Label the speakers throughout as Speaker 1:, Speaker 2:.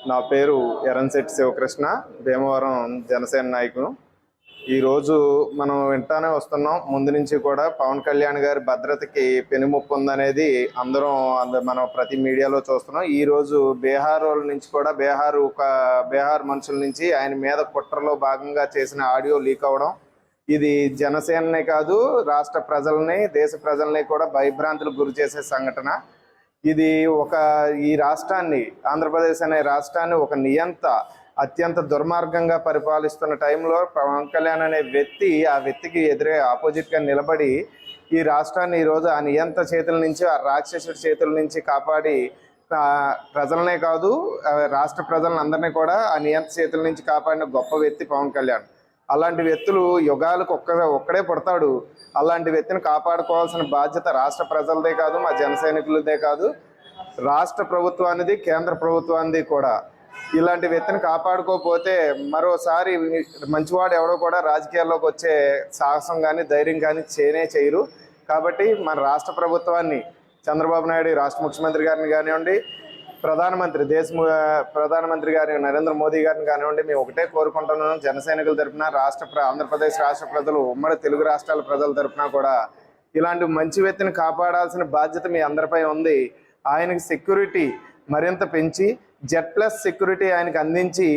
Speaker 1: నా పేరు ఎర్రంశెట్టి శివకృష్ణ, భీమవరం జనసేన నాయకులు. ఈరోజు మనం వింటానే వస్తున్నాం, ముందు నుంచి కూడా పవన్ కళ్యాణ్ గారి భద్రతకి పెనుముప్పు ఉందనేది అందరం మనం ప్రతి మీడియాలో చూస్తున్నాం. ఈరోజు బీహార్ వాళ్ళ నుంచి కూడా బీహార్ మనుషుల నుంచి ఆయన మీద కుట్రలో భాగంగా చేసిన ఆడియో లీక్ అవ్వడం, ఇది జనసేననే కాదు రాష్ట్ర ప్రజల్ని, దేశ ప్రజల్ని కూడా భయభ్రాంతులకు గురి చేసే సంఘటన. ఇది ఈ రాష్ట్రాన్ని, ఆంధ్రప్రదేశ్ అనే రాష్ట్రాన్ని ఒక నియంత అత్యంత దుర్మార్గంగా పరిపాలిస్తున్న టైంలో పవన్ కళ్యాణ్ అనే వ్యక్తి ఆ వ్యక్తికి ఆపోజిట్గా నిలబడి ఈ రాష్ట్రాన్ని ఈరోజు ఆ నియంత చేతుల నుంచి, ఆ రాక్షసుడి చేతుల నుంచి కాపాడి ప్రజలనే కాదు రాష్ట్ర ప్రజలను అందరినీ కూడా ఆ నియంత చేతుల నుంచి కాపాడిన గొప్ప వ్యక్తి పవన్ కళ్యాణ్. అలాంటి వ్యక్తులు యుగాలకు ఒక్కడే పుడతాడు. అలాంటి వ్యక్తిని కాపాడుకోవాల్సిన బాధ్యత రాష్ట్ర ప్రజలదే కాదు, మా జన సైనికులదే కాదు, రాష్ట్ర ప్రభుత్వానిది, కేంద్ర ప్రభుత్వానిది కూడా. ఇలాంటి వ్యక్తిని కాపాడుకోకపోతే మరోసారి మంచివాడు ఎవడో కూడా రాజకీయాల్లోకి వచ్చే సాహసం కానీ ధైర్యం కానీ చేయరు. కాబట్టి మన రాష్ట్ర ప్రభుత్వాన్ని, చంద్రబాబు నాయుడు రాష్ట్ర ముఖ్యమంత్రి గారిని కానివ్వండి, ప్రధానమంత్రి గారి నరేంద్ర మోదీ గారిని కానివ్వండి, మేము ఒకటే కోరుకుంటున్నాం. జన సైనికుల తరఫున, ఆంధ్రప్రదేశ్ రాష్ట్ర ప్రజలు, ఉమ్మడి తెలుగు రాష్ట్రాల ప్రజల తరఫున కూడా ఇలాంటి మంచి వ్యక్తిని కాపాడాల్సిన బాధ్యత మీ అందరిపై ఉంది. ఆయనకి సెక్యూరిటీ మరింత పెంచి Z+ సెక్యూరిటీ ఆయనకు అందించి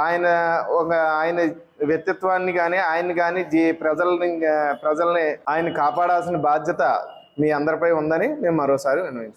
Speaker 1: ఆయన వ్యక్తిత్వాన్ని కానీ ఆయన్ని కానీ ప్రజల్ని ఆయన కాపాడాల్సిన బాధ్యత మీ అందరిపై ఉందని మేము మరోసారి విన్నవించుకుంటాం.